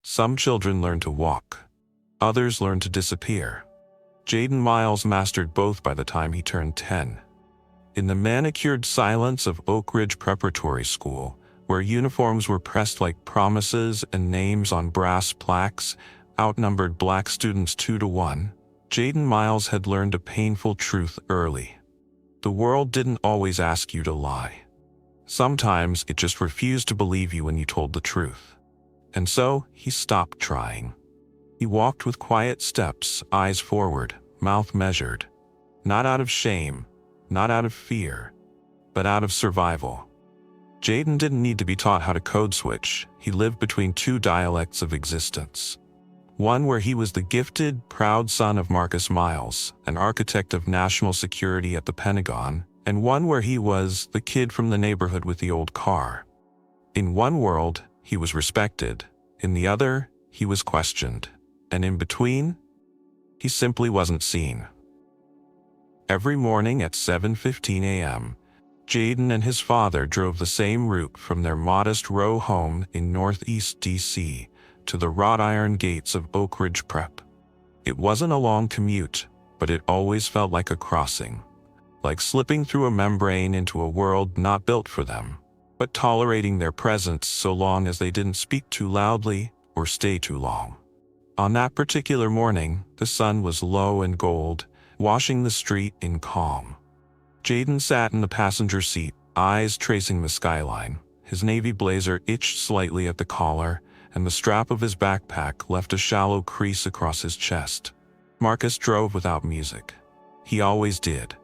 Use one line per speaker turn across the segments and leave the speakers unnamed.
Some children learn to walk. Others learn to disappear. Jaden Miles mastered both by the time he turned 10. In the manicured silence of Oak Ridge Preparatory School, where uniforms were pressed like promises and names on brass plaques outnumbered black students 2-1, Jaden Miles had learned a painful truth early. The world didn't always ask you to lie. Sometimes it just refused to believe you when you told the truth. And so he stopped trying. He walked with quiet steps, eyes forward, mouth measured. Not out of shame, not out of fear, but out of survival. Jaden didn't need to be taught how to code switch. He lived between two dialects of existence. One where he was the gifted, proud son of Marcus Miles, an architect of national security at the Pentagon, and one where he was the kid from the neighborhood with the old car. In one world, he was respected. In the other, he was questioned. And in between, he simply wasn't seen. Every morning at 7:15 a.m., Jaden and his father drove the same route from their modest row home in Northeast D.C. to the wrought iron gates of Oak Ridge Prep. It wasn't a long commute, but it always felt like a crossing, like slipping through a membrane into a world not built for them, but tolerating their presence so long as they didn't speak too loudly or stay too long. On that particular morning, the sun was low and gold, washing the street in calm. Jaden sat in the passenger seat, eyes tracing the skyline. His navy blazer itched slightly at the collar, and the strap of his backpack left a shallow crease across his chest. Marcus drove without music. He always did.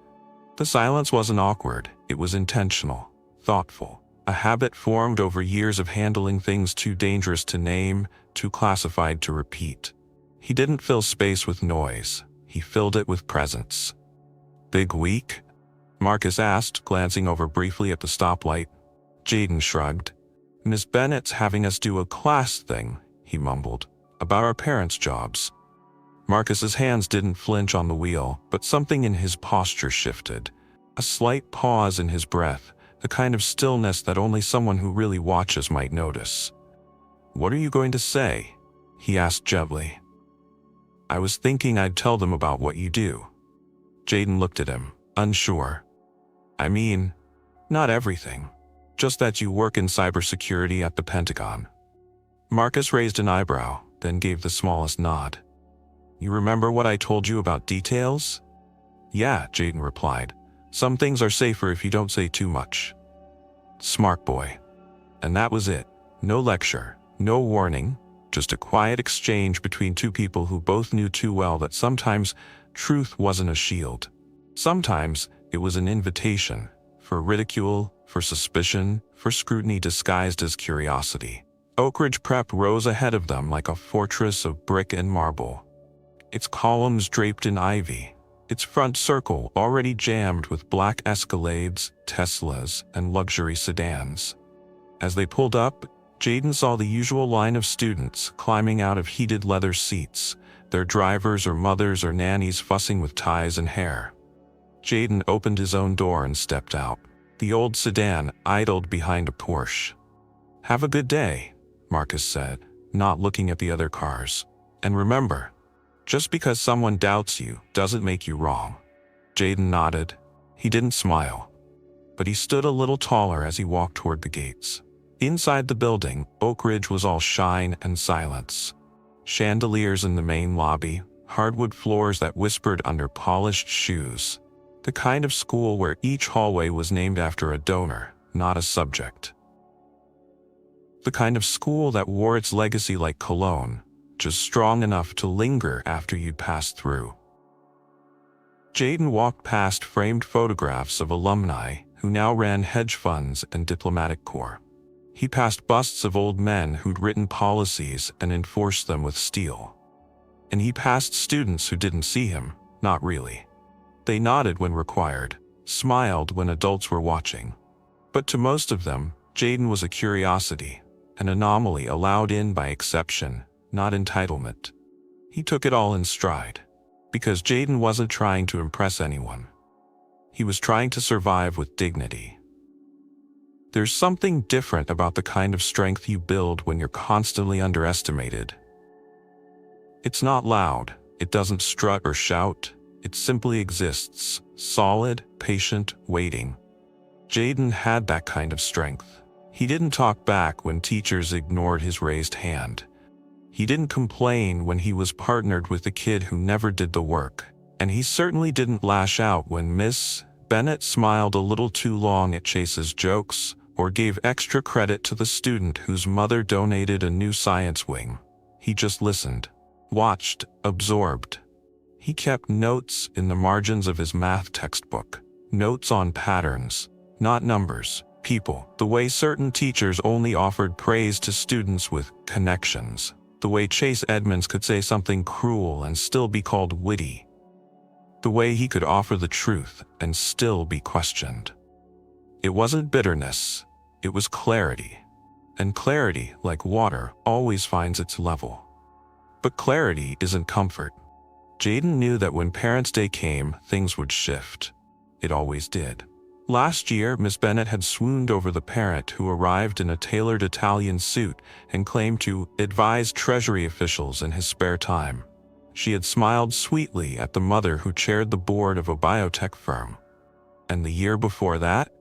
The silence wasn't awkward, it was intentional, thoughtful, a habit formed over years of handling things too dangerous to name, too classified to repeat. He didn't fill space with noise, he filled it with presence. "Big week?" Marcus asked, glancing over briefly at the stoplight. Jaden shrugged. "Miss Bennett's having us do a class thing," he mumbled, "about our parents' jobs." Marcus's hands didn't flinch on the wheel, but something in his posture shifted. A slight pause in his breath, the kind of stillness that only someone who really watches might notice. "What are you going to say?" he asked gently. "I was thinking I'd tell them about what you do." Jaden looked at him, unsure. "I mean, not everything. Just that you work in cybersecurity at the Pentagon." Marcus raised an eyebrow, then gave the smallest nod. "You remember what I told you about details?" "Yeah," Jaden replied. "Some things are safer if you don't say too much." Smart boy. And that was it. No lecture, no warning, just a quiet exchange between two people who both knew too well that sometimes truth wasn't a shield. Sometimes it was an invitation, for ridicule, for suspicion, for scrutiny disguised as curiosity. Oak Ridge Prep rose ahead of them like a fortress of brick and marble. Its columns draped in ivy, its front circle already jammed with black Escalades, Teslas, and luxury sedans. As they pulled up, Jaden saw the usual line of students climbing out of heated leather seats, their drivers or mothers or nannies fussing with ties and hair. Jaden opened his own door and stepped out. The old sedan idled behind a Porsche. "Have a good day," Marcus said, not looking at the other cars. "And remember, just because someone doubts you doesn't make you wrong." Jaden nodded. He didn't smile, but he stood a little taller as he walked toward the gates. Inside the building, Oak Ridge was all shine and silence. Chandeliers in the main lobby, hardwood floors that whispered under polished shoes. The kind of school where each hallway was named after a donor, not a subject. The kind of school that wore its legacy like cologne, just strong enough to linger after you'd passed through. Jaden walked past framed photographs of alumni who now ran hedge funds and diplomatic corps. He passed busts of old men who'd written policies and enforced them with steel. And he passed students who didn't see him, not really. They nodded when required, smiled when adults were watching. But to most of them, Jaden was a curiosity, an anomaly allowed in by exception, not entitlement. He took it all in stride, because Jaden wasn't trying to impress anyone. He was trying to survive with dignity. There's something different about the kind of strength you build when you're constantly underestimated. It's not loud, it doesn't strut or shout, it simply exists, solid, patient, waiting. Jaden had that kind of strength. He didn't talk back when teachers ignored his raised hand. He didn't complain when he was partnered with a kid who never did the work. And he certainly didn't lash out when Miss Bennett smiled a little too long at Chase's jokes, or gave extra credit to the student whose mother donated a new science wing. He just listened, watched, absorbed. He kept notes in the margins of his math textbook, notes on patterns, not numbers, people, the way certain teachers only offered praise to students with connections, the way Chase Edmonds could say something cruel and still be called witty, the way he could offer the truth and still be questioned. It wasn't bitterness, it was clarity. And clarity, like water, always finds its level. But clarity isn't comfort. Jaden knew that when Parents' Day came, things would shift. It always did. Last year, Miss Bennett had swooned over the parent who arrived in a tailored Italian suit and claimed to advise Treasury officials in his spare time. She had smiled sweetly at the mother who chaired the board of a biotech firm. And the year before that,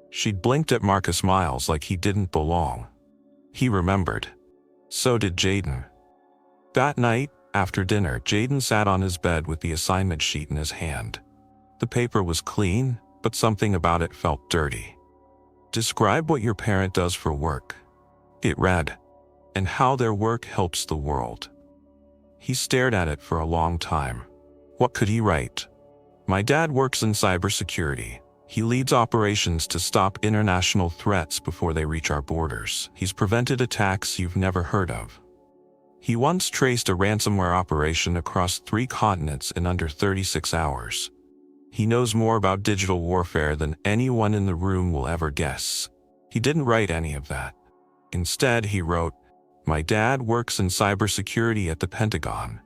she'd blinked at Marcus Miles like he didn't belong. He remembered. So did Jaden. That night, after dinner, Jaden sat on his bed with the assignment sheet in his hand. The paper was clean, but something about it felt dirty. Describe what your parent does for work. It read, and how their work helps the world. He stared at it for a long time. What could he write? My dad works in cybersecurity. He leads operations to stop international threats before they reach our borders. He's prevented attacks you've never heard of. He once traced a ransomware operation across 3 continents in under 36 hours. He knows more about digital warfare than anyone in the room will ever guess. He didn't write any of that. Instead, he wrote, my dad works in cybersecurity at the Pentagon.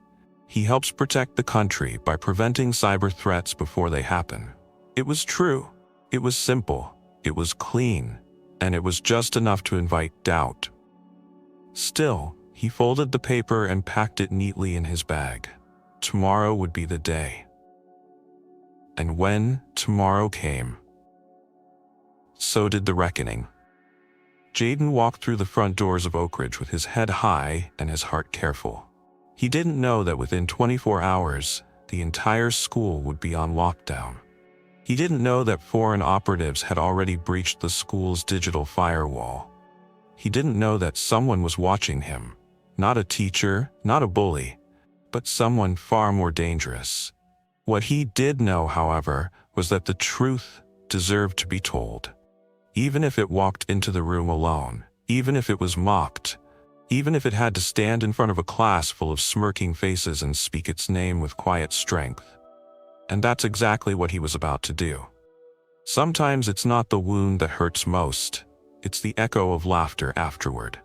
He helps protect the country by preventing cyber threats before they happen. It was true. It was simple. It was clean. And it was just enough to invite doubt. Still, he folded the paper and packed it neatly in his bag. Tomorrow would be the day. And when tomorrow came, so did the reckoning. Jaden walked through the front doors of Oak Ridge with his head high and his heart careful. He didn't know that within 24 hours, the entire school would be on lockdown. He didn't know that foreign operatives had already breached the school's digital firewall. He didn't know that someone was watching him. Not a teacher, not a bully, but someone far more dangerous. What he did know, however, was that the truth deserved to be told. Even if it walked into the room alone, even if it was mocked, even if it had to stand in front of a class full of smirking faces and speak its name with quiet strength. And that's exactly what he was about to do. Sometimes it's not the wound that hurts most, it's the echo of laughter afterward.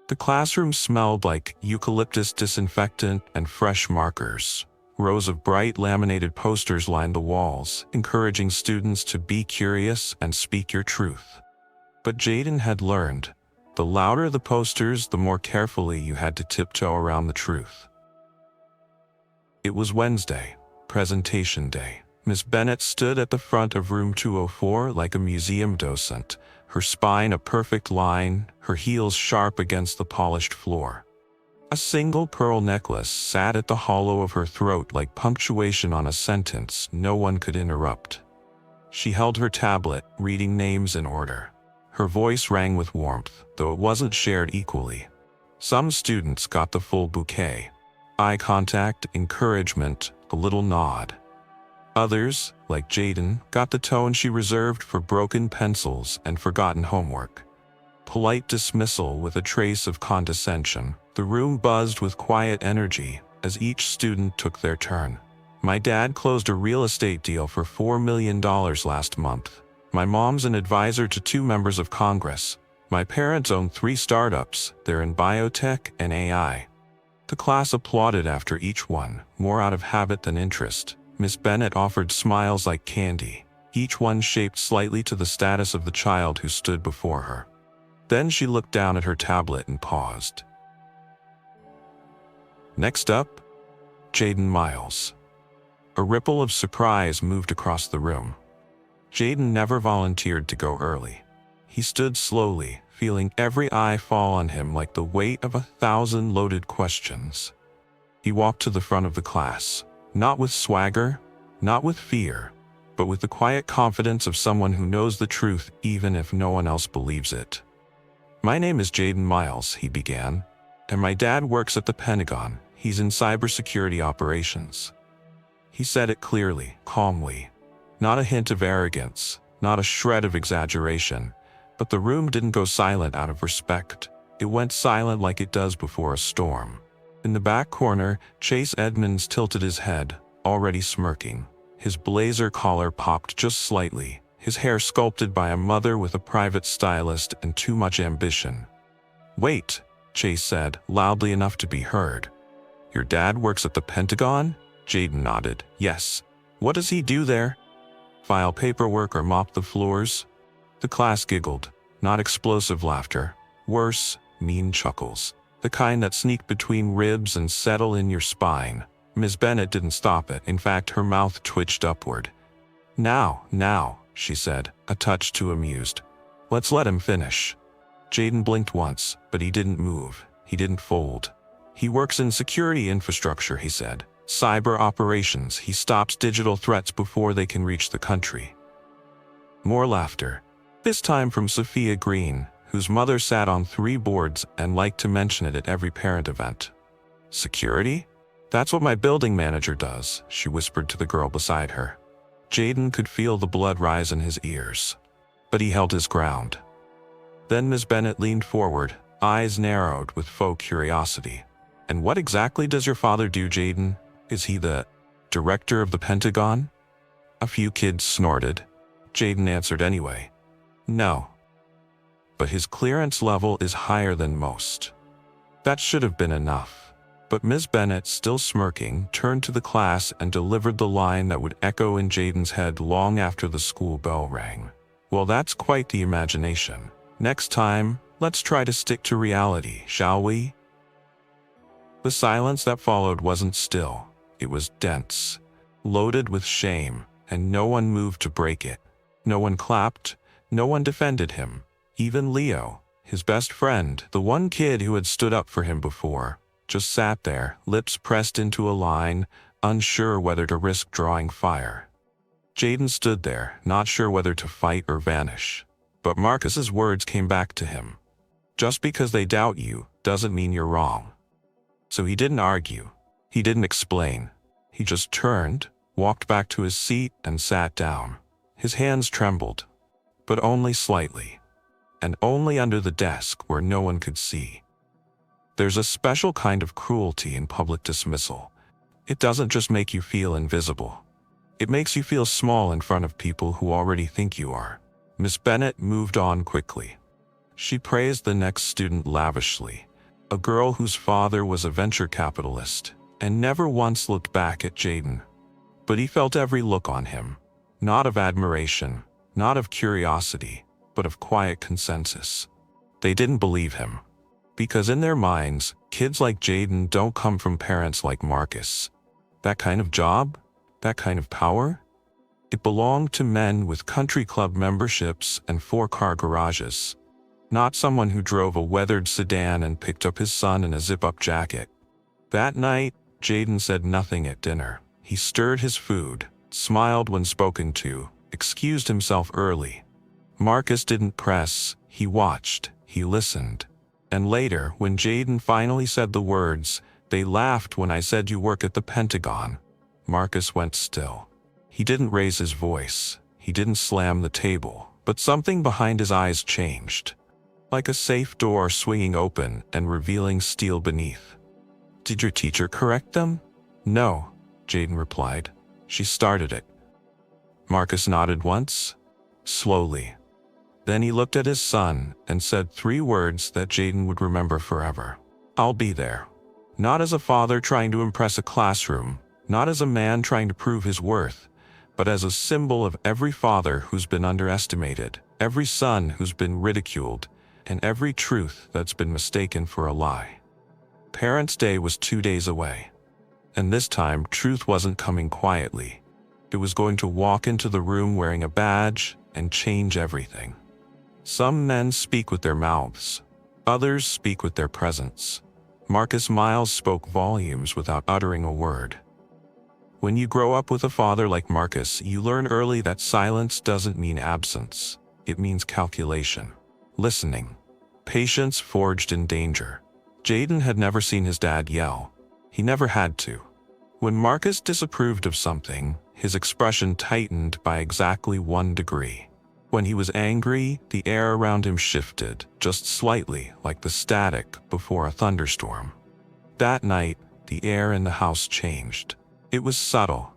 The classroom smelled like eucalyptus disinfectant and fresh markers. Rows of bright laminated posters lined the walls, encouraging students to be curious and speak your truth. But Jaden had learned, the louder the posters, the more carefully you had to tiptoe around the truth. It was Wednesday, presentation day. Miss Bennett stood at the front of room 204 like a museum docent, her spine a perfect line, her heels sharp against the polished floor. A single pearl necklace sat at the hollow of her throat like punctuation on a sentence no one could interrupt. She held her tablet, reading names in order. Her voice rang with warmth, though it wasn't shared equally. Some students got the full bouquet. Eye contact, encouragement, a little nod. Others, like Jaden, got the tone she reserved for broken pencils and forgotten homework. Polite dismissal with a trace of condescension. The room buzzed with quiet energy as each student took their turn. My dad closed a real estate deal for $4 million last month. My mom's an advisor to 2 members of Congress. My parents own 3 startups. They're in biotech and AI. The class applauded after each one, more out of habit than interest. Miss Bennett offered smiles like candy. each one shaped slightly to the status of the child who stood before her. Then she looked down at her tablet and paused. Next up, Jaden Miles. A ripple of surprise moved across the room. Jaden never volunteered to go early. He stood slowly, feeling every eye fall on him like the weight of 1,000 loaded questions. He walked to the front of the class, not with swagger, not with fear, but with the quiet confidence of someone who knows the truth even if no one else believes it. "My name is Jaden Miles," he began, "and my dad works at the Pentagon. He's in cybersecurity operations." He said it clearly, calmly. Not a hint of arrogance, not a shred of exaggeration, but the room didn't go silent out of respect. It went silent like it does before a storm. In the back corner, Chase Edmonds tilted his head, already smirking. His blazer collar popped just slightly, his hair sculpted by a mother with a private stylist and too much ambition. "Wait," Chase said, loudly enough to be heard. "Your dad works at the Pentagon?" Jaden nodded. "Yes. What does he do there? File paperwork or mop the floors?" The class giggled, not explosive laughter. Worse, mean chuckles. The kind that sneak between ribs and settle in your spine. Ms. Bennett didn't stop it. In fact, her mouth twitched upward. Now, she said, a touch too amused. "Let's let him finish." Jaden blinked once, but he didn't move. He didn't fold. "He works in security infrastructure," he said. "Cyber operations. He stops digital threats before they can reach the country." More laughter. This time from Sophia Green, whose mother sat on 3 boards and liked to mention it at every parent event. "Security? That's what my building manager does," she whispered to the girl beside her. Jaden could feel the blood rise in his ears. But he held his ground. Then Ms. Bennett leaned forward, eyes narrowed with faux curiosity. "And what exactly does your father do, Jaden? Is he the director of the Pentagon?" A few kids snorted. Jaden answered anyway. "No. But his clearance level is higher than most." That should have been enough. But Ms. Bennett, still smirking, turned to the class and delivered the line that would echo in Jaden's head long after the school bell rang. "Well, that's quite the imagination. Next time, let's try to stick to reality, shall we?" The silence that followed wasn't still. It was dense, loaded with shame, and no one moved to break it. No one clapped, no one defended him. Even Leo, his best friend, the one kid who had stood up for him before, just sat there, lips pressed into a line, unsure whether to risk drawing fire. Jaden stood there, not sure whether to fight or vanish. But Marcus's words came back to him. "Just because they doubt you doesn't mean you're wrong." So he didn't argue. He didn't explain. He just turned, walked back to his seat, and sat down. His hands trembled, but only slightly, and only under the desk where no one could see. There's a special kind of cruelty in public dismissal. It doesn't just make you feel invisible. It makes you feel small in front of people who already think you are. Miss Bennett moved on quickly. She praised the next student lavishly, a girl whose father was a venture capitalist, and never once looked back at Jaden. But he felt every look on him, not of admiration, not of curiosity, but of quiet consensus. They didn't believe him. Because in their minds, kids like Jaden don't come from parents like Marcus. That kind of job? That kind of power? It belonged to men with country club memberships and 4-car garages. Not someone who drove a weathered sedan and picked up his son in a zip-up jacket. That night, Jaden said nothing at dinner. He stirred his food, smiled when spoken to, excused himself early. Marcus didn't press, he watched, he listened. And later, when Jaden finally said the words, "They laughed when I said you work at the Pentagon," Marcus went still. He didn't raise his voice. He didn't slam the table. But something behind his eyes changed. Like a safe door swinging open and revealing steel beneath. "Did your teacher correct them?" "No," Jaden replied. "She started it." Marcus nodded once, slowly. Then he looked at his son and said 3 words that Jaden would remember forever. "I'll be there." Not as a father trying to impress a classroom, not as a man trying to prove his worth, but as a symbol of every father who's been underestimated, every son who's been ridiculed, and every truth that's been mistaken for a lie. Parents' Day was 2 days away. And this time, truth wasn't coming quietly. It was going to walk into the room wearing a badge and change everything. Some men speak with their mouths. Others speak with their presence. Marcus Miles spoke volumes without uttering a word. When you grow up with a father like Marcus, you learn early that silence doesn't mean absence. It means calculation, listening, patience forged in danger. Jaden had never seen his dad yell. He never had to. When Marcus disapproved of something, his expression tightened by exactly 1 degree. When he was angry, the air around him shifted, just slightly, like the static before a thunderstorm. That night, the air in the house changed. It was subtle.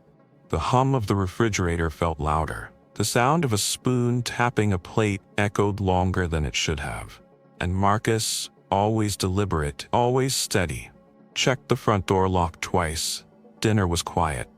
The hum of the refrigerator felt louder. The sound of a spoon tapping a plate echoed longer than it should have. And Marcus, always deliberate, always steady, checked the front door lock twice. Dinner was quiet.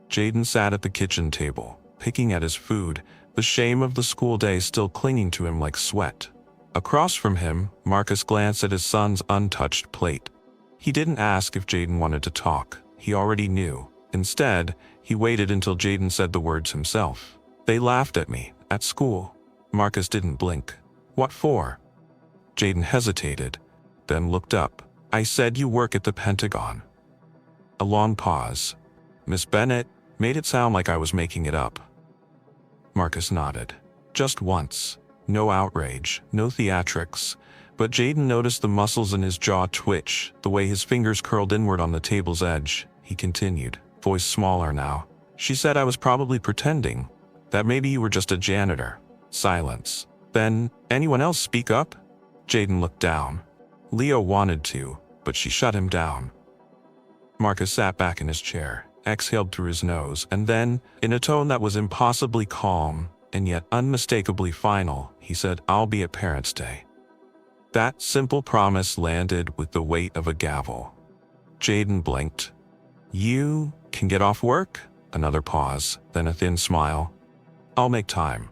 Jaden sat at the kitchen table, picking at his food, the shame of the school day still clinging to him like sweat. Across from him, Marcus glanced at his son's untouched plate. He didn't ask if Jaden wanted to talk. He already knew. Instead, he waited until Jaden said the words himself. "They laughed at me, at school." Marcus didn't blink. "What for?" Jaden hesitated, then looked up. "I said you work at the Pentagon." A long pause. "Miss Bennett made it sound like I was making it up." Marcus nodded. Just once. No outrage, no theatrics. But Jaden noticed the muscles in his jaw twitch, the way his fingers curled inward on the table's edge. He continued, voice smaller now. "She said I was probably pretending. That maybe you were just a janitor." Silence. "Then, anyone else speak up?" Jaden looked down. Leo wanted to, but she shut him down. Marcus sat back in his chair, exhaled through his nose, and then, in a tone that was impossibly calm, and yet unmistakably final, he said, "I'll be at Parents' Day." That simple promise landed with the weight of a gavel. Jaden blinked. "You can get off work?" Another pause, then a thin smile. "I'll make time."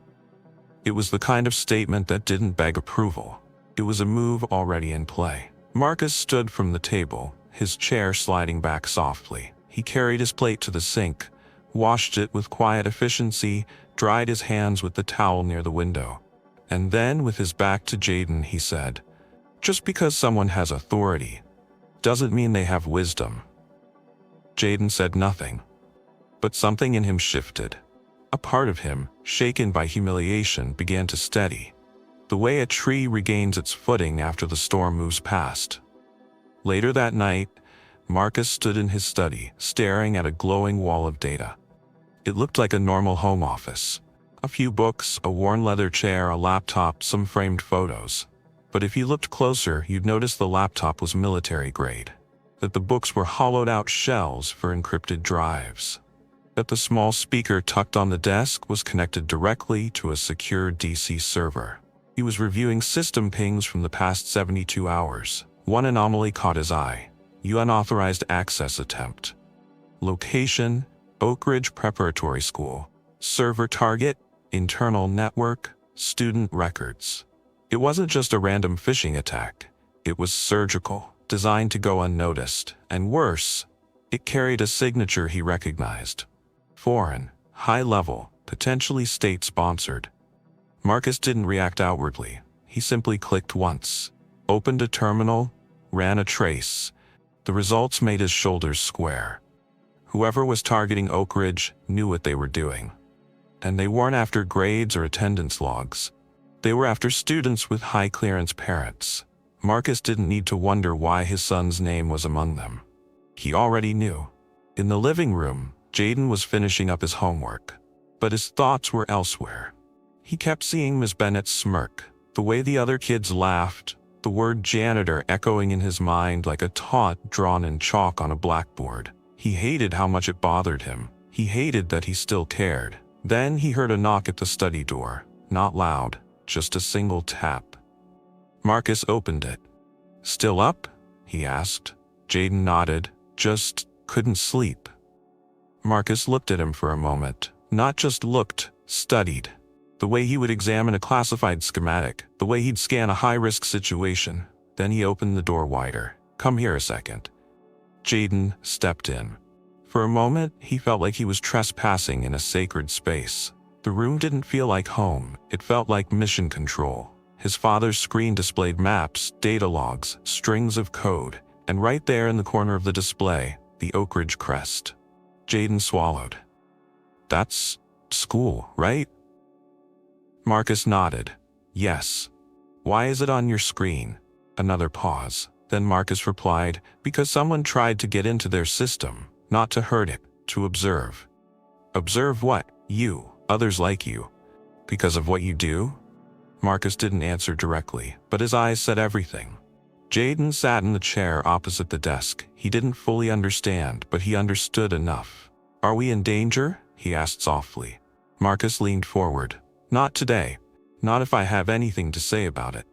It was the kind of statement that didn't beg approval. It was a move already in play. Marcus stood from the table, his chair sliding back softly. He carried his plate to the sink, washed it with quiet efficiency, dried his hands with the towel near the window. And then, with his back to Jaden, he said, "Just because someone has authority doesn't mean they have wisdom." Jaden said nothing, but something in him shifted. A part of him, shaken by humiliation, began to steady, the way a tree regains its footing after the storm moves past. Later that night, Marcus stood in his study, staring at a glowing wall of data. It looked like a normal home office. A few books, a worn leather chair, a laptop, some framed photos. But if you looked closer, you'd notice the laptop was military grade, that the books were hollowed-out shells for encrypted drives, that the small speaker tucked on the desk was connected directly to a secure DC server. He was reviewing system pings from the past 72 hours. One anomaly caught his eye. Unauthorized access attempt. Location, Oak Ridge Preparatory School. Server target, internal network, student records. It wasn't just a random phishing attack. It was surgical, designed to go unnoticed, and worse, it carried a signature he recognized. Foreign, high-level, potentially state-sponsored. Marcus didn't react outwardly. He simply clicked once, opened a terminal, ran a trace. The results made his shoulders square. Whoever was targeting Oak Ridge knew what they were doing. And they weren't after grades or attendance logs. They were after students with high-clearance parents. Marcus didn't need to wonder why his son's name was among them. He already knew. In the living room, Jaden was finishing up his homework. But his thoughts were elsewhere. He kept seeing Miss Bennett's smirk, the way the other kids laughed, the word janitor echoing in his mind like a taunt drawn in chalk on a blackboard. He hated how much it bothered him. He hated that he still cared. Then he heard a knock at the study door. Not loud, just a single tap. Marcus opened it. "Still up?" he asked. Jaden nodded. "Just couldn't sleep." Marcus looked at him for a moment, Not just looked, studied. The way he would examine a classified schematic, the way he'd scan a high-risk situation. Then he opened the door wider. "Come here a second." Jaden stepped in. For a moment, he felt like he was trespassing in a sacred space. The room didn't feel like home, it felt like mission control. His father's screen displayed maps, data logs, strings of code, and right there in the corner of the display, the Oak Ridge crest. Jaden swallowed. "That's school, right?" Marcus nodded. "Yes." "Why is it on your screen?" Another pause. Then Marcus replied, "Because someone tried to get into their system, not to hurt it, to observe." "Observe what? You, others like you. Because of what you do?" Marcus didn't answer directly, but his eyes said everything. Jaden sat in the chair opposite the desk. He didn't fully understand, but he understood enough. "Are we in danger?" he asked softly. Marcus leaned forward. "Not today. Not if I have anything to say about it."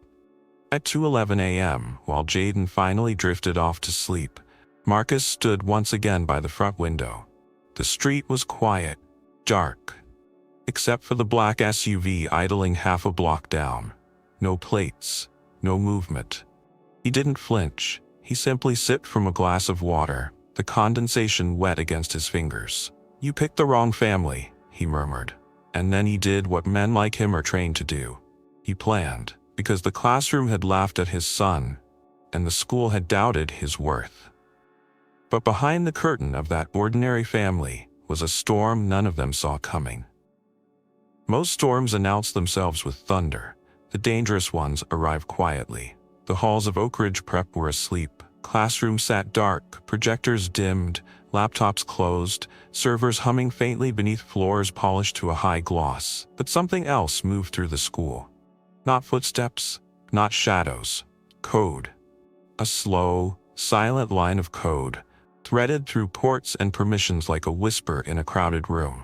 At 2:11 a.m., while Jaden finally drifted off to sleep, Marcus stood once again by the front window. The street was quiet, dark, except for the black SUV idling half a block down. No plates, no movement. He didn't flinch. He simply sipped from a glass of water, the condensation wet against his fingers. "You picked the wrong family," he murmured. And then he did what men like him are trained to do. He planned, because the classroom had laughed at his son, and the school had doubted his worth. But behind the curtain of that ordinary family was a storm none of them saw coming. Most storms announce themselves with thunder. The dangerous ones arrive quietly. The halls of Oak Ridge Prep were asleep. Classrooms sat dark, projectors dimmed, laptops closed, servers humming faintly beneath floors polished to a high gloss. But something else moved through the school. Not footsteps, not shadows. Code. A slow, silent line of code, threaded through ports and permissions like a whisper in a crowded room.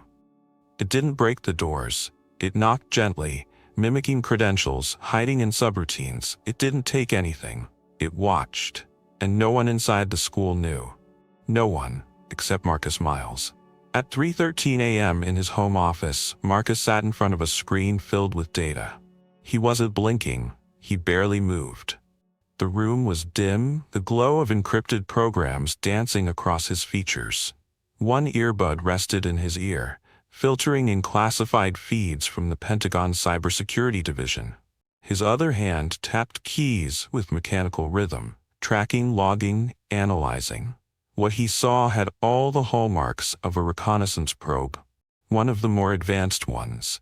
It didn't break the doors. It knocked gently, mimicking credentials, hiding in subroutines. It didn't take anything. It watched. And no one inside the school knew. No one, except Marcus Miles. At 3:13 a.m. in his home office, Marcus sat in front of a screen filled with data. He wasn't blinking. He barely moved. The room was dim, the glow of encrypted programs dancing across his features. One earbud rested in his ear, filtering in classified feeds from the Pentagon cybersecurity division. His other hand tapped keys with mechanical rhythm, tracking, logging, analyzing. What he saw had all the hallmarks of a reconnaissance probe, one of the more advanced ones.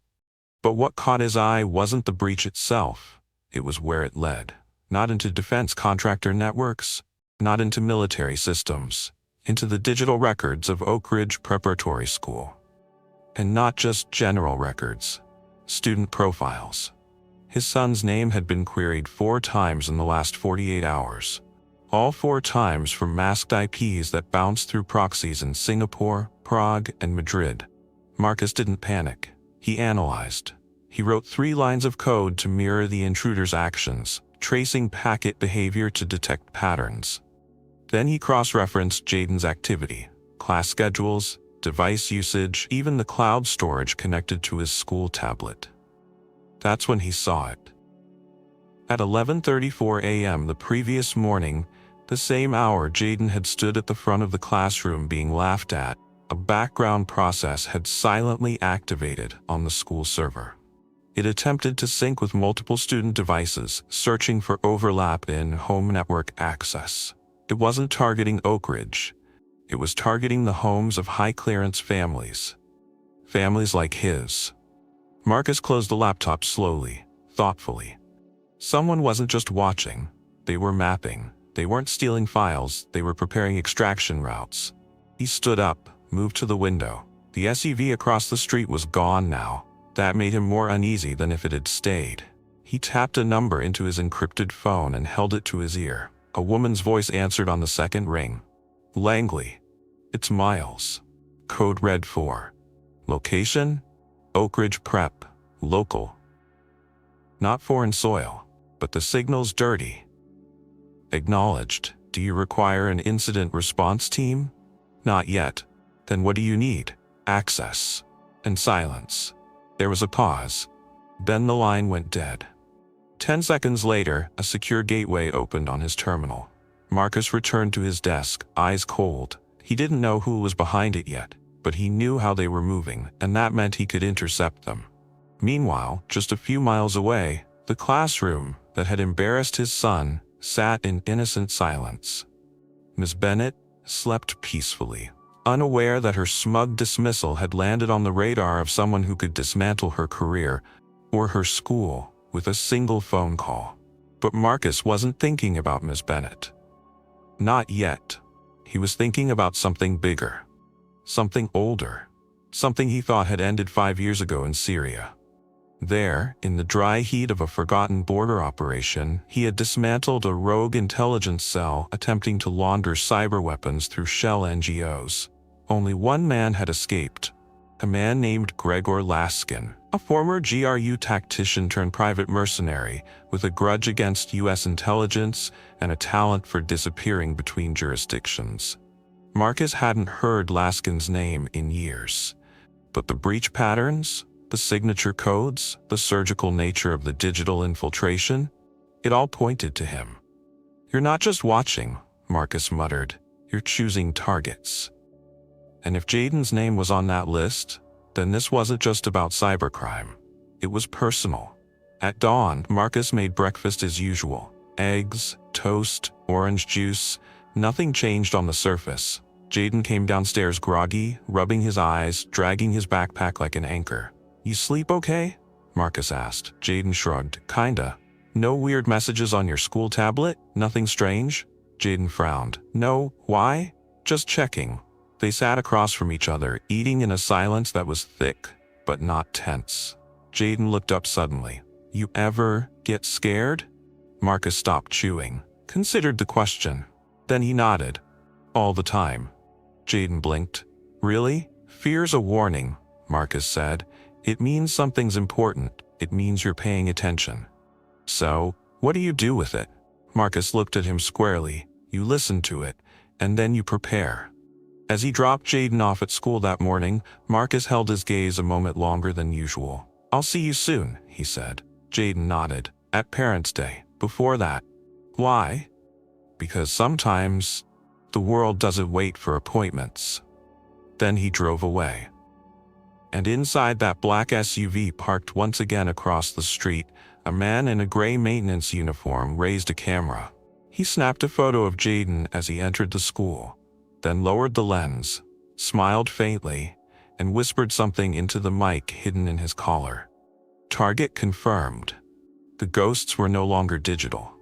But what caught his eye wasn't the breach itself, it was where it led. Not into defense contractor networks, not into military systems, into the digital records of Oak Ridge Preparatory School. And not just general records, student profiles. His son's name had been queried 4 times in the last 48 hours. All 4 times from masked IPs that bounced through proxies in Singapore, Prague, and Madrid. Marcus didn't panic. He analyzed. He wrote 3 lines of code to mirror the intruder's actions, tracing packet behavior to detect patterns. Then he cross-referenced Jaden's activity, class schedules, device usage, even the cloud storage connected to his school tablet. That's when he saw it. At 11:34 a.m. the previous morning, the same hour Jaden had stood at the front of the classroom being laughed at, a background process had silently activated on the school server. It attempted to sync with multiple student devices, searching for overlap in home network access. It wasn't targeting Oak Ridge. It was targeting the homes of high-clearance families. Families like his. Marcus closed the laptop slowly, thoughtfully. Someone wasn't just watching. They were mapping. They weren't stealing files. They were preparing extraction routes. He stood up, moved to the window. The SUV across the street was gone now. That made him more uneasy than if it had stayed. He tapped a number into his encrypted phone and held it to his ear. A woman's voice answered on the second ring. "Langley. It's Miles." Code read 4. Location? Oak Ridge Prep. Local. Not foreign soil, but the signal's dirty. Acknowledged. Do you require an incident response team? Not yet. Then what do you need? Access. And silence. There was a pause. Then the line went dead. 10 seconds later, a secure gateway opened on his terminal. Marcus returned to his desk, eyes cold. He didn't know who was behind it yet, but he knew how they were moving, and that meant he could intercept them. Meanwhile, just a few miles away, the classroom that had embarrassed his son sat in innocent silence. Miss Bennett slept peacefully, unaware that her smug dismissal had landed on the radar of someone who could dismantle her career or her school with a single phone call. But Marcus wasn't thinking about Miss Bennett. Not yet. He was thinking about something bigger. Something older. Something he thought had ended 5 years ago in Syria. There, in the dry heat of a forgotten border operation, he had dismantled a rogue intelligence cell attempting to launder cyber weapons through shell NGOs. Only one man had escaped. A man named Gregor Laskin, a former GRU tactician turned private mercenary with a grudge against US intelligence and a talent for disappearing between jurisdictions. Marcus hadn't heard Laskin's name in years. But the breach patterns, the signature codes, the surgical nature of the digital infiltration, it all pointed to him. "You're not just watching," Marcus muttered. "You're choosing targets." And if Jaden's name was on that list, then this wasn't just about cybercrime. It was personal. At dawn, Marcus made breakfast as usual. Eggs, toast, orange juice. Nothing changed on the surface. Jaden came downstairs groggy, rubbing his eyes, dragging his backpack like an anchor. "You sleep okay?" Marcus asked. Jaden shrugged. "Kinda. No weird messages on your school tablet? Nothing strange?" Jaden frowned. "No, why? Just checking." They sat across from each other, eating in a silence that was thick, but not tense. Jaden looked up suddenly. "You ever get scared?" Marcus stopped chewing, considered the question. Then he nodded. "All the time." Jaden blinked. "Really? Fear's a warning," Marcus said. "It means something's important. It means you're paying attention." "So, what do you do with it?" Marcus looked at him squarely. "You listen to it, and then you prepare." As he dropped Jaden off at school that morning, Marcus held his gaze a moment longer than usual. "I'll see you soon," he said. Jaden nodded. "At Parents' Day. Before that." "Why?" "Because sometimes the world doesn't wait for appointments." Then he drove away. And inside that black SUV parked once again across the street, a man in a gray maintenance uniform raised a camera. He snapped a photo of Jaden as he entered the school, then lowered the lens, smiled faintly, and whispered something into the mic hidden in his collar. Target confirmed. The ghosts were no longer digital.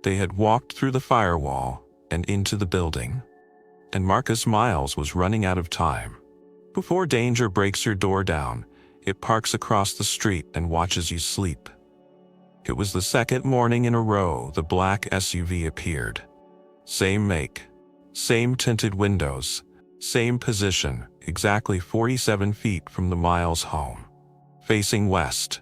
They had walked through the firewall and into the building. And Marcus Miles was running out of time. Before danger breaks your door down, it parks across the street and watches you sleep. It was the second morning in a row the black SUV appeared. Same make. Same tinted windows, same position, exactly 47 feet from the Miles home. Facing west.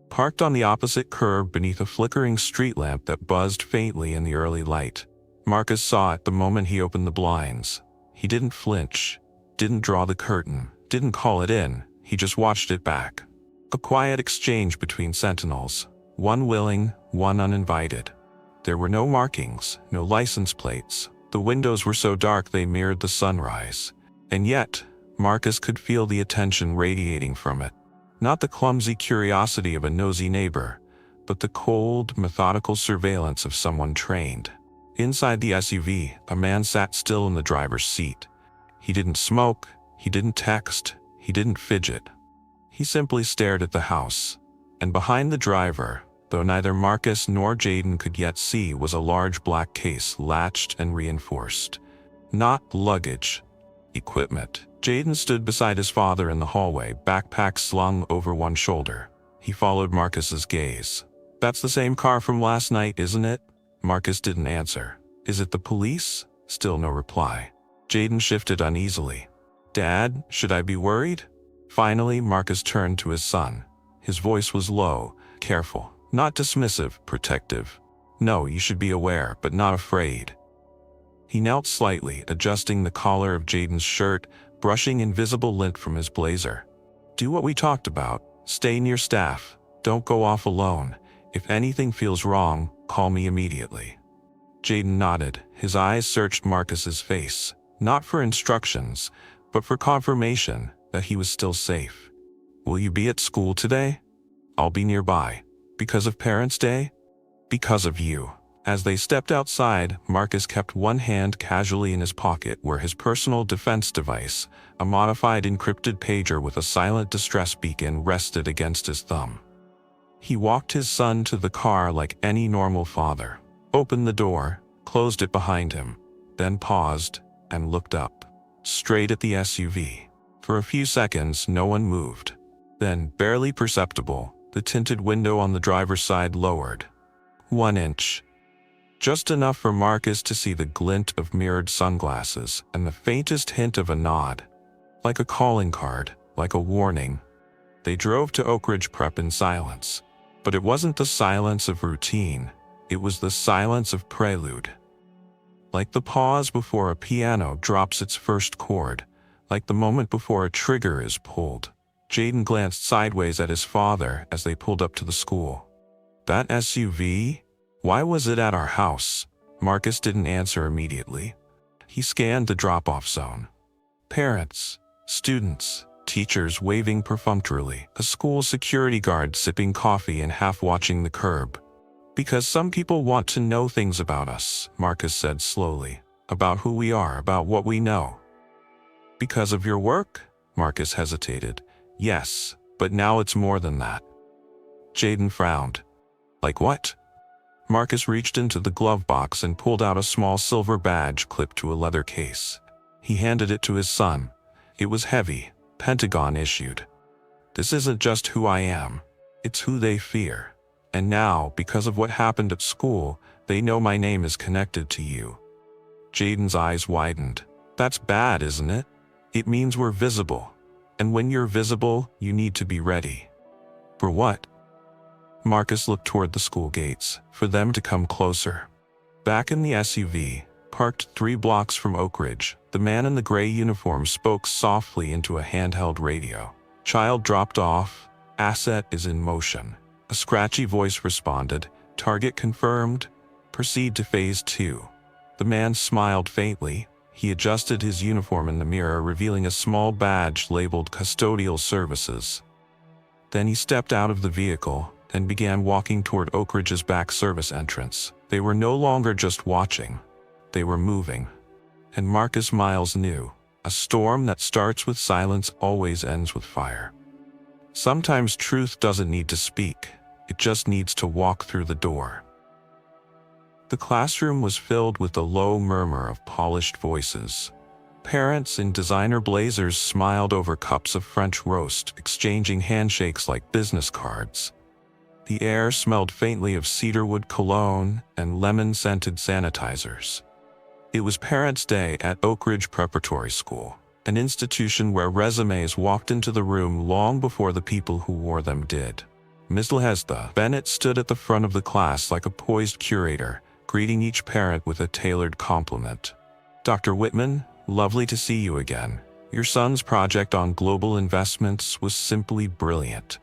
Parked on the opposite curb beneath a flickering street lamp that buzzed faintly in the early light. Marcus saw it the moment he opened the blinds. He didn't flinch, didn't draw the curtain, didn't call it in, he just watched it back. A quiet exchange between sentinels, one willing, one uninvited. There were no markings, no license plates. The windows were so dark they mirrored the sunrise. And yet, Marcus could feel the attention radiating from it. Not the clumsy curiosity of a nosy neighbor, but the cold, methodical surveillance of someone trained. Inside the SUV, a man sat still in the driver's seat. He didn't smoke, he didn't text, he didn't fidget. He simply stared at the house. And behind the driver, though neither Marcus nor Jaden could yet see, was a large black case latched and reinforced. Not luggage. Equipment. Jaden stood beside his father in the hallway, backpack slung over one shoulder. He followed Marcus's gaze. "That's the same car from last night, isn't it?" Marcus didn't answer. "Is it the police?" Still no reply. Jaden shifted uneasily. "Dad, should I be worried?" Finally, Marcus turned to his son. His voice was low, careful. Not dismissive, protective. "No, you should be aware, but not afraid." He knelt slightly, adjusting the collar of Jaden's shirt, brushing invisible lint from his blazer. Do what we talked about. Stay near staff. Don't go off alone. If anything feels wrong, call me immediately." Jaden nodded. His eyes searched Marcus's face, not for instructions, but for confirmation that he was still safe. "Will you be at school today?" "I'll be nearby." "Because of Parents' Day?" "Because of you." As they stepped outside, Marcus kept one hand casually in his pocket where his personal defense device, a modified encrypted pager with a silent distress beacon, rested against his thumb. He walked his son to the car like any normal father, opened the door, closed it behind him, then paused and looked up, straight at the SUV. For a few seconds, no one moved. Then, barely perceptible, the tinted window on the driver's side lowered. 1 inch. Just enough for Marcus to see the glint of mirrored sunglasses and the faintest hint of a nod. Like a calling card, like a warning. They drove to Oak Ridge Prep in silence. But it wasn't the silence of routine. It was the silence of prelude. Like the pause before a piano drops its first chord. Like the moment before a trigger is pulled. Jaden glanced sideways at his father as they pulled up to the school. "That SUV? Why was it at our house?" Marcus didn't answer immediately. He scanned the drop-off zone. Parents, students, teachers waving perfunctorily, a school security guard sipping coffee and half watching the curb. "Because some people want to know things about us," Marcus said slowly. "About who we are, about what we know." "Because of your work?" Marcus hesitated. "Yes, but now it's more than that." Jaden frowned. "Like what?" Marcus reached into the glove box and pulled out a small silver badge clipped to a leather case. He handed it to his son. It was heavy, Pentagon issued. "This isn't just who I am. It's who they fear. And now, because of what happened at school, they know my name is connected to you." Jaden's eyes widened. "That's bad, isn't it? It means we're visible. And when you're visible, you need to be ready." "For what?" Marcus looked toward the school gates, for them to come closer. Back in the SUV, parked 3 blocks from Oak Ridge, the man in the gray uniform spoke softly into a handheld radio. "Child dropped off. Asset is in motion." A scratchy voice responded. "Target confirmed. Proceed to phase 2. The man smiled faintly. He adjusted his uniform in the mirror, revealing a small badge labeled Custodial Services. Then he stepped out of the vehicle and began walking toward Oak Ridge's back service entrance. They were no longer just watching. They were moving. And Marcus Miles knew, a storm that starts with silence always ends with fire. Sometimes truth doesn't need to speak. It just needs to walk through the door. The classroom was filled with the low murmur of polished voices. Parents in designer blazers smiled over cups of French roast, exchanging handshakes like business cards. The air smelled faintly of cedarwood cologne and lemon-scented sanitizers. It was Parents' Day at Oak Ridge Preparatory School, an institution where resumes walked into the room long before the people who wore them did. Ms. Lehesta Bennett stood at the front of the class like a poised curator, greeting each parent with a tailored compliment. "Dr. Whitman, lovely to see you again. Your son's project on global investments was simply brilliant.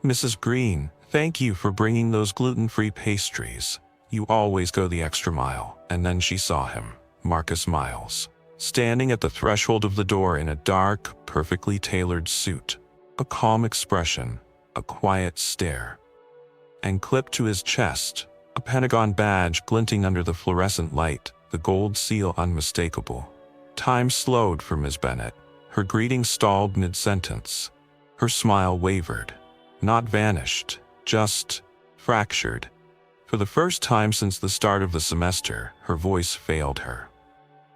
Mrs. Green, thank you for bringing those gluten-free pastries. You always go the extra mile." And then she saw him, Marcus Miles, standing at the threshold of the door in a dark, perfectly tailored suit. A calm expression, a quiet stare. And clipped to his chest, a Pentagon badge glinting under the fluorescent light, the gold seal unmistakable. Time slowed for Ms. Bennett. Her greeting stalled mid-sentence. Her smile wavered. Not vanished, just fractured. For the first time since the start of the semester, her voice failed her.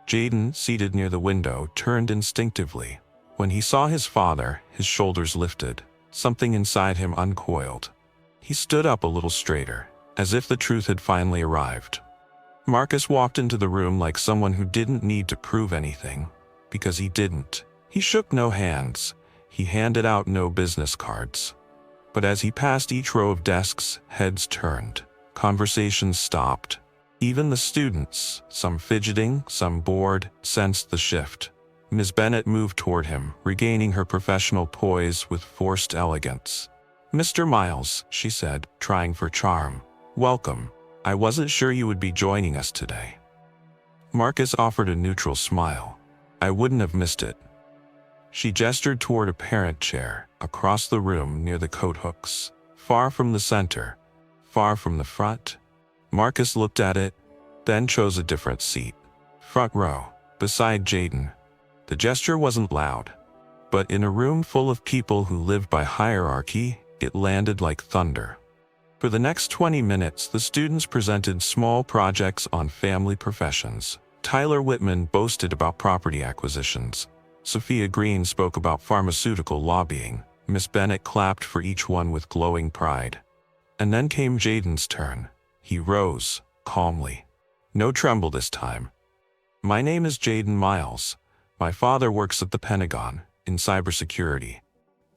Jaden, seated near the window, turned instinctively. When he saw his father, his shoulders lifted. Something inside him uncoiled. He stood up a little straighter, as if the truth had finally arrived. Marcus walked into the room like someone who didn't need to prove anything, because he didn't. He shook no hands. He handed out no business cards. But as he passed each row of desks, heads turned. Conversations stopped. Even the students, some fidgeting, some bored, sensed the shift. Ms. Bennet moved toward him, regaining her professional poise with forced elegance. "Mr. Miles," she said, trying for charm. "Welcome. I wasn't sure you would be joining us today." Marcus offered a neutral smile. "I wouldn't have missed it." She gestured toward a parent chair, across the room near the coat hooks. Far from the center, far from the front. Marcus looked at it, then chose a different seat. Front row, beside Jaden. The gesture wasn't loud, but in a room full of people who lived by hierarchy, it landed like thunder. For the next 20 minutes, the students presented small projects on family professions. Tyler Whitman boasted about property acquisitions. Sophia Green spoke about pharmaceutical lobbying. Miss Bennet clapped for each one with glowing pride. And then came Jaden's turn. He rose, calmly. No tremble this time. "My name is Jaden Miles. My father works at the Pentagon, in cybersecurity."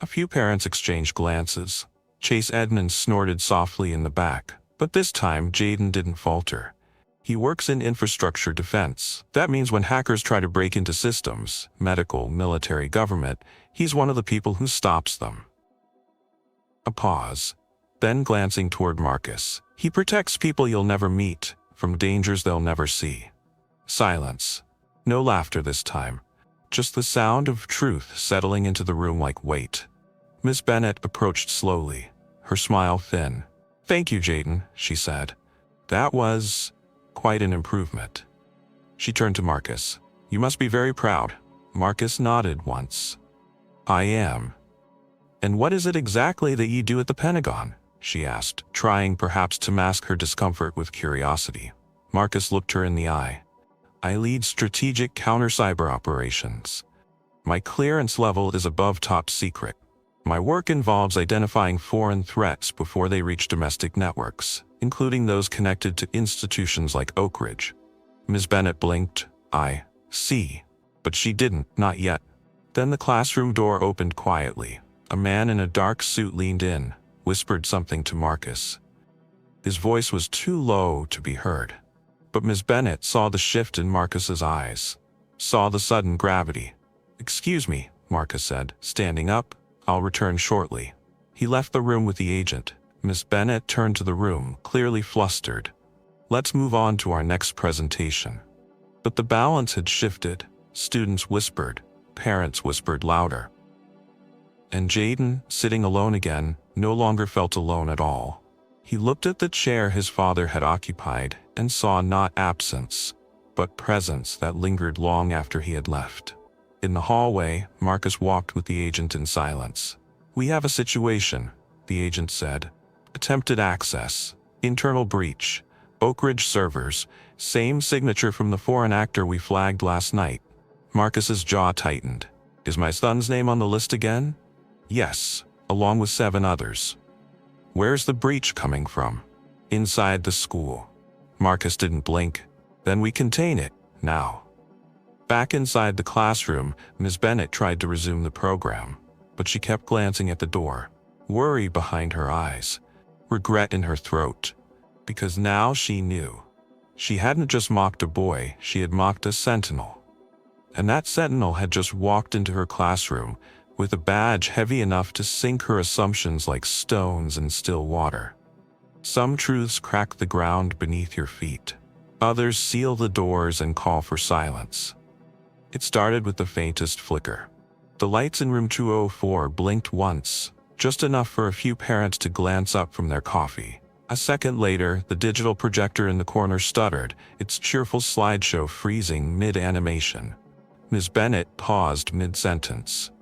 A few parents exchanged glances. Chase Edmonds snorted softly in the back, but this time Jaden didn't falter. "He works in infrastructure defense. That means when hackers try to break into systems, medical, military, government, he's one of the people who stops them." A pause. Then glancing toward Marcus. "He protects people you'll never meet, from dangers they'll never see." Silence. No laughter this time. Just the sound of truth settling into the room like weight. Miss Bennet approached slowly, her smile thin. "Thank you, Jaden," she said. "That was quite an improvement." She turned to Marcus. "You must be very proud." Marcus nodded once. "I am." "And what is it exactly that you do at the Pentagon?" she asked, trying perhaps to mask her discomfort with curiosity. Marcus looked her in the eye. "I lead strategic counter-cyber operations. My clearance level is above top secret. My work involves identifying foreign threats before they reach domestic networks, including those connected to institutions like Oak Ridge." Ms. Bennet blinked. "I see." But she didn't, not yet. Then the classroom door opened quietly. A man in a dark suit leaned in, whispered something to Marcus. His voice was too low to be heard. But Ms. Bennet saw the shift in Marcus's eyes, saw the sudden gravity. "Excuse me," Marcus said, standing up. "I'll return shortly." He left the room with the agent. Miss Bennet turned to the room, clearly flustered. "Let's move on to our next presentation." But the balance had shifted. Students whispered. Parents whispered louder. And Jaden, sitting alone again, no longer felt alone at all. He looked at the chair his father had occupied and saw not absence, but presence that lingered long after he had left. In the hallway, Marcus walked with the agent in silence. "We have a situation," the agent said. "Attempted access, internal breach, Oak Ridge servers, same signature from the foreign actor we flagged last night." Marcus's jaw tightened. "Is my son's name on the list again?" "Yes, along with 7 others." "Where's the breach coming from?" "Inside the school." Marcus didn't blink. "Then we contain it, now." Back inside the classroom, Ms. Bennet tried to resume the program, but she kept glancing at the door, worry behind her eyes, regret in her throat, because now she knew. She hadn't just mocked a boy, she had mocked a sentinel. And that sentinel had just walked into her classroom with a badge heavy enough to sink her assumptions like stones in still water. Some truths crack the ground beneath your feet. Others seal the doors and call for silence. It started with the faintest flicker. The lights in room 204 blinked once, just enough for a few parents to glance up from their coffee. A second later, the digital projector in the corner stuttered, its cheerful slideshow freezing mid-animation. Ms. Bennet paused mid-sentence.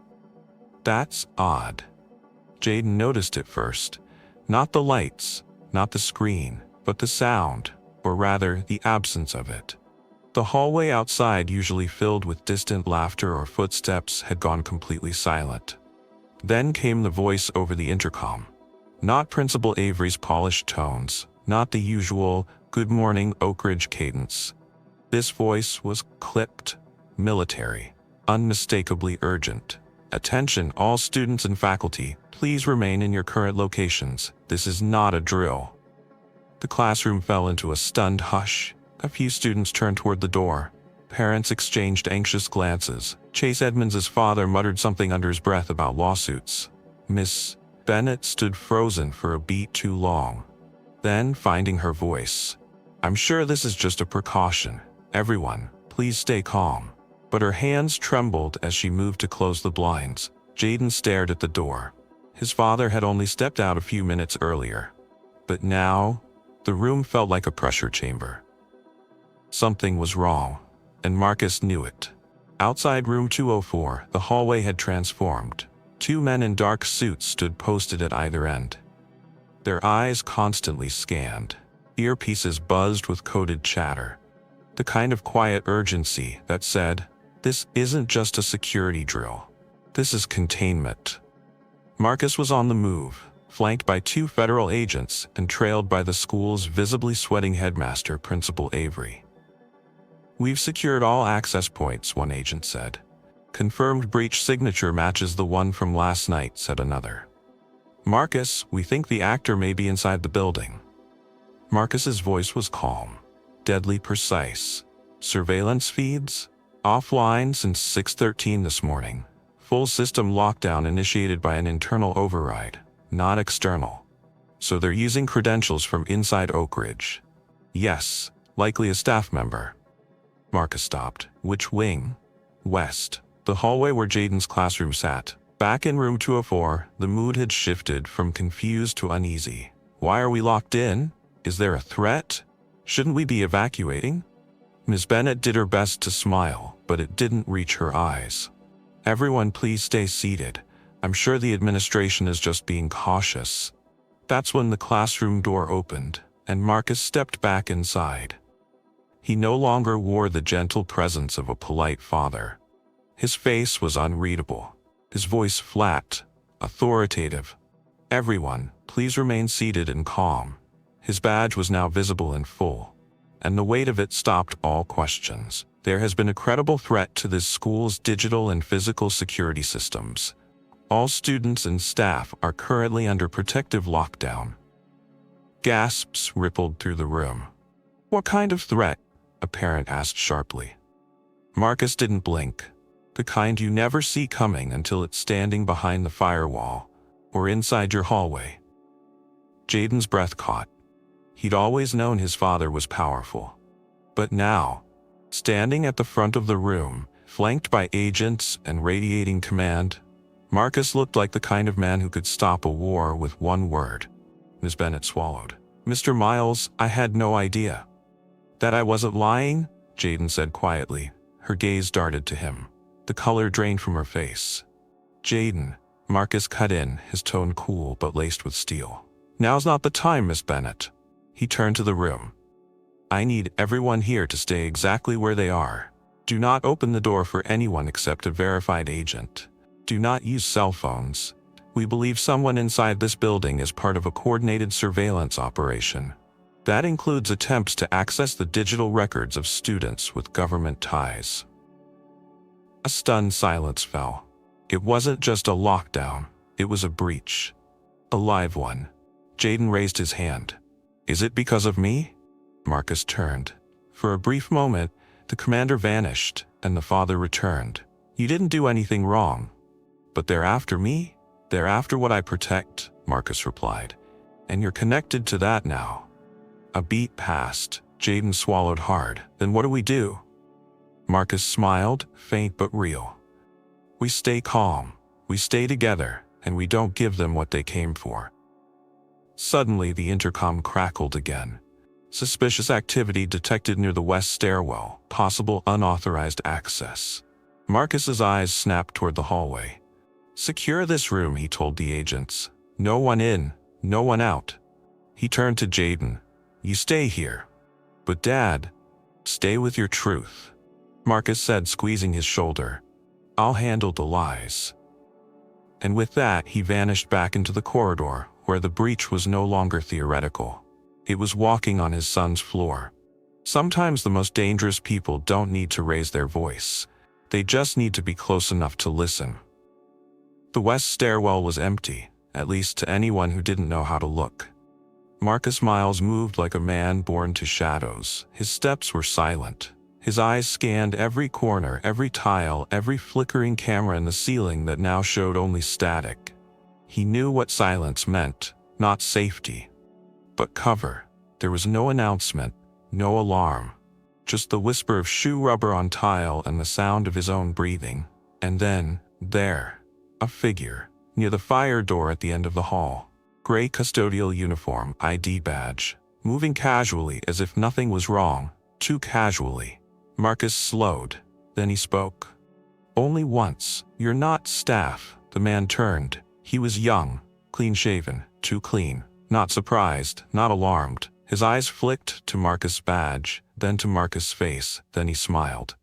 "That's odd." Jaden noticed it first. Not the lights, not the screen, but the sound, or rather, the absence of it. The hallway outside, usually filled with distant laughter or footsteps, had gone completely silent. Then came the voice over the intercom. Not Principal Avery's polished tones, not the usual, "Good morning, Oak Ridge" cadence. This voice was clipped, military, unmistakably urgent. "Attention, all students and faculty, please remain in your current locations. This is not a drill." The classroom fell into a stunned hush. A few students turned toward the door. Parents exchanged anxious glances. Chase Edmonds' father muttered something under his breath about lawsuits. Miss Bennett stood frozen for a beat too long. Then, finding her voice, "I'm sure this is just a precaution. Everyone, please stay calm." But her hands trembled as she moved to close the blinds. Jaden stared at the door. His father had only stepped out a few minutes earlier. But now, the room felt like a pressure chamber. Something was wrong, and Marcus knew it. Outside room 204, the hallway had transformed. Two men in dark suits stood posted at either end. Their eyes constantly scanned. Earpieces buzzed with coded chatter. The kind of quiet urgency that said, "This isn't just a security drill. This is containment." Marcus was on the move, flanked by two federal agents and trailed by the school's visibly sweating headmaster, Principal Avery. "We've secured all access points," one agent said. "Confirmed breach signature matches the one from last night," said another. "Marcus, we think the actor may be inside the building." Marcus's voice was calm, deadly precise. "Surveillance feeds? Offline since 6:13 this morning. Full system lockdown initiated by an internal override, not external. So they're using credentials from inside Oak Ridge." "Yes, likely a staff member." Marcus stopped. "Which wing?" "West. The hallway where Jaden's classroom sat." Back in room 204, the mood had shifted from confused to uneasy. "Why are we locked in? Is there a threat? Shouldn't we be evacuating?" Ms. Bennett did her best to smile, but it didn't reach her eyes. "Everyone, please stay seated. I'm sure the administration is just being cautious." That's when the classroom door opened, and Marcus stepped back inside. He no longer wore the gentle presence of a polite father. His face was unreadable, his voice flat, authoritative. "Everyone, please remain seated and calm." His badge was now visible in full, and the weight of it stopped all questions. "There has been a credible threat to this school's digital and physical security systems. All students and staff are currently under protective lockdown." Gasps rippled through the room. "What kind of threat?" a parent asked sharply. Marcus didn't blink. The kind you never see coming until it's standing behind the firewall or inside your hallway. Jaden's breath caught. He'd always known his father was powerful. But now, standing at the front of the room, flanked by agents and radiating command, Marcus looked like the kind of man who could stop a war with one word. Ms. Bennett swallowed. "Mr. Miles, I had no idea." "That I wasn't lying?" Jaden said quietly. Her gaze darted to him. The color drained from her face. "Jaden," Marcus cut in, his tone cool but laced with steel. "Now's not the time, Miss Bennett." He turned to the room. "I need everyone here to stay exactly where they are. Do not open the door for anyone except a verified agent. Do not use cell phones. We believe someone inside this building is part of a coordinated surveillance operation. That includes attempts to access the digital records of students with government ties." A stunned silence fell. It wasn't just a lockdown, it was a breach. A live one. Jaden raised his hand. "Is it because of me?" Marcus turned. For a brief moment, the commander vanished, and the father returned. "You didn't do anything wrong. But they're after me? They're after what I protect," Marcus replied. "And you're connected to that now." A beat passed. Jaden swallowed hard. "Then what do we do?" Marcus smiled, faint but real. "We stay calm, we stay together, and we don't give them what they came for." Suddenly the intercom crackled again. "Suspicious activity detected near the west stairwell, possible unauthorized access." Marcus's eyes snapped toward the hallway. "Secure this room," he told the agents. "No one in, no one out." He turned to Jaden. "You stay here. But Dad, stay with your truth," Marcus said, squeezing his shoulder. "I'll handle the lies." And with that, he vanished back into the corridor, where the breach was no longer theoretical. It was walking on his son's floor. Sometimes the most dangerous people don't need to raise their voice. They just need to be close enough to listen. The west stairwell was empty, at least to anyone who didn't know how to look. Marcus Miles moved like a man born to shadows. His steps were silent, His eyes scanned every corner, every tile, every flickering camera in the ceiling that now showed only static. He knew what silence meant, not safety, but cover. There was no announcement, no alarm, just the whisper of shoe rubber on tile and the sound of his own breathing. And then, there, a figure, near the fire door at the end of the hall. Gray custodial uniform, ID badge, moving casually as if nothing was wrong, too casually. Marcus slowed, then he spoke. Only once. "You're not staff." The man turned. He was young, clean-shaven, too clean. Not surprised, not alarmed. His eyes flicked to Marcus' badge, then to Marcus' face, then he smiled.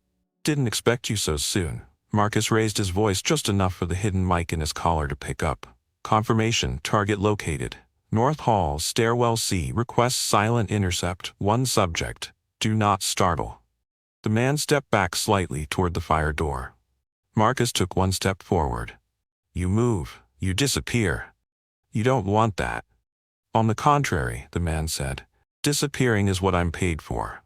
"Didn't expect you so soon." Marcus raised his voice just enough for the hidden mic in his collar to pick up. "Confirmation, target located. North Hall, stairwell C, request silent intercept, one subject. Do not startle." The man stepped back slightly toward the fire door. Marcus took one step forward. "You move, you disappear. You don't want that." "On the contrary," the man said. "Disappearing is what I'm paid for."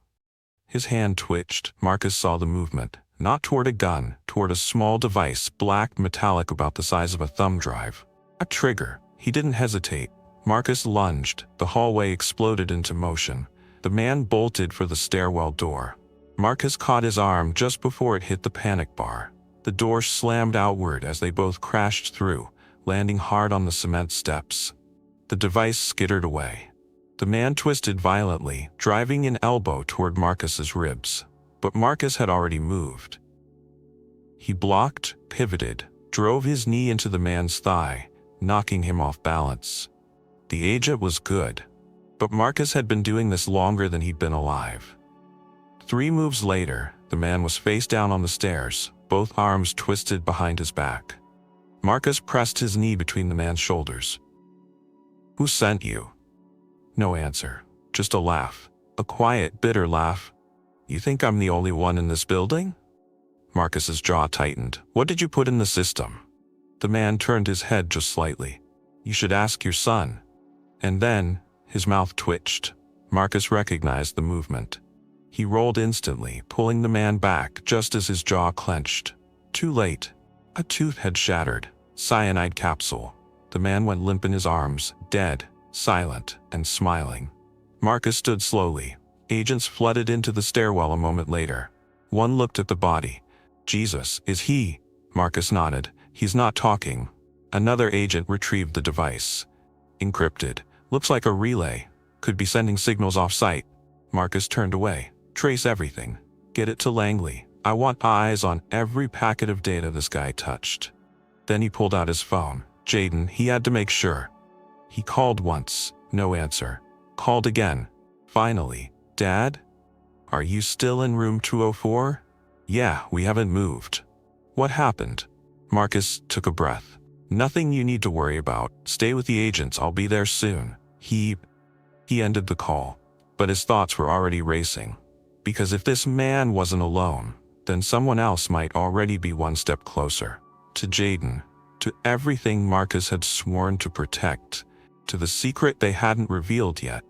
His hand twitched. Marcus saw the movement, not toward a gun, toward a small device, black, metallic, about the size of a thumb drive. A trigger. He didn't hesitate. Marcus lunged. The hallway exploded into motion. The man bolted for the stairwell door. Marcus caught his arm just before it hit the panic bar. The door slammed outward as they both crashed through, landing hard on the cement steps. The device skittered away. The man twisted violently, driving an elbow toward Marcus's ribs. But Marcus had already moved. He blocked, pivoted, drove his knee into the man's thigh, knocking him off balance. The agent was good. But Marcus had been doing this longer than he'd been alive. 3 moves later, the man was face down on the stairs, both arms twisted behind his back. Marcus pressed his knee between the man's shoulders. "Who sent you?" No answer, just a laugh, a quiet, bitter laugh. "You think I'm the only one in this building?" Marcus's jaw tightened. "What did you put in the system?" The man turned his head just slightly. "You should ask your son." And then, his mouth twitched. Marcus recognized the movement. He rolled instantly, pulling the man back just as his jaw clenched. Too late. A tooth had shattered. Cyanide capsule. The man went limp in his arms, dead, silent, and smiling. Marcus stood slowly. Agents flooded into the stairwell a moment later. One looked at the body. "Jesus, is he?" Marcus nodded. "He's not talking." Another agent retrieved the device. "Encrypted. Looks like a relay. Could be sending signals off-site." Marcus turned away. "Trace everything. Get it to Langley. I want eyes on every packet of data this guy touched." Then he pulled out his phone. Jaden, he had to make sure. He called once. No answer. Called again. Finally. "Dad? Are you still in room 204? "Yeah, we haven't moved." "What happened?" Marcus took a breath. "Nothing you need to worry about. Stay with the agents. I'll be there soon." He ended the call. But his thoughts were already racing. Because if this man wasn't alone, then someone else might already be one step closer. To Jaden. To everything Marcus had sworn to protect. To the secret they hadn't revealed yet.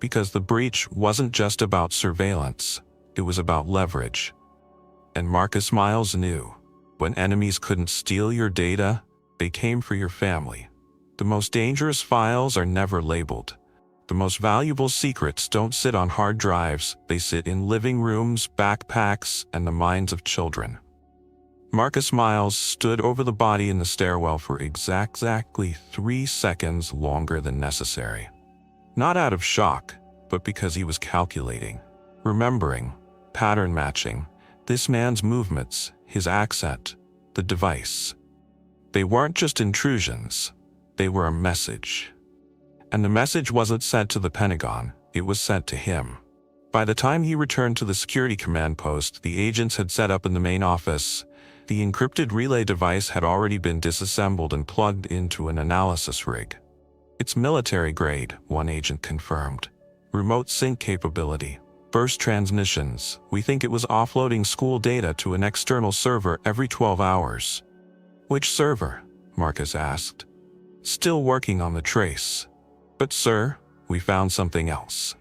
Because the breach wasn't just about surveillance. It was about leverage. And Marcus Miles knew. When enemies couldn't steal your data, they came for your family. The most dangerous files are never labeled. The most valuable secrets don't sit on hard drives, they sit in living rooms, backpacks, and the minds of children. Marcus Miles stood over the body in the stairwell for exactly 3 seconds longer than necessary. Not out of shock, but because he was calculating, remembering, pattern matching, this man's movements, his accent, the device. They weren't just intrusions, they were a message. And the message wasn't sent to the Pentagon, it was sent to him. By the time he returned to the security command post the agents had set up in the main office, the encrypted relay device had already been disassembled and plugged into an analysis rig. "It's military grade," one agent confirmed. "Remote sync capability. Burst transmissions. We think it was offloading school data to an external server every 12 hours. "Which server?" Marcus asked. "Still working on the trace." "But sir, we found something else."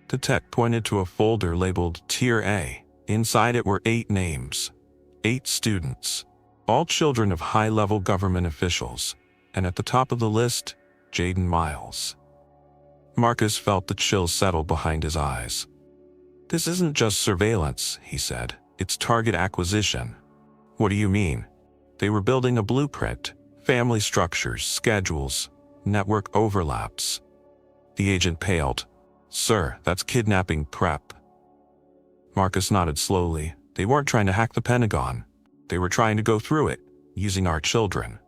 The tech pointed to a folder labeled Tier A. Inside it were 8 names. 8 students. All children of high-level government officials. And at the top of the list, Jaden Miles. Marcus felt the chill settle behind his eyes. "This isn't just surveillance," he said. "It's target acquisition." "What do you mean?" "They were building a blueprint. Family structures, schedules, network overlaps." The agent paled. "Sir, that's kidnapping prep." Marcus nodded slowly. "They weren't trying to hack the Pentagon. They were trying to go through it, using our children."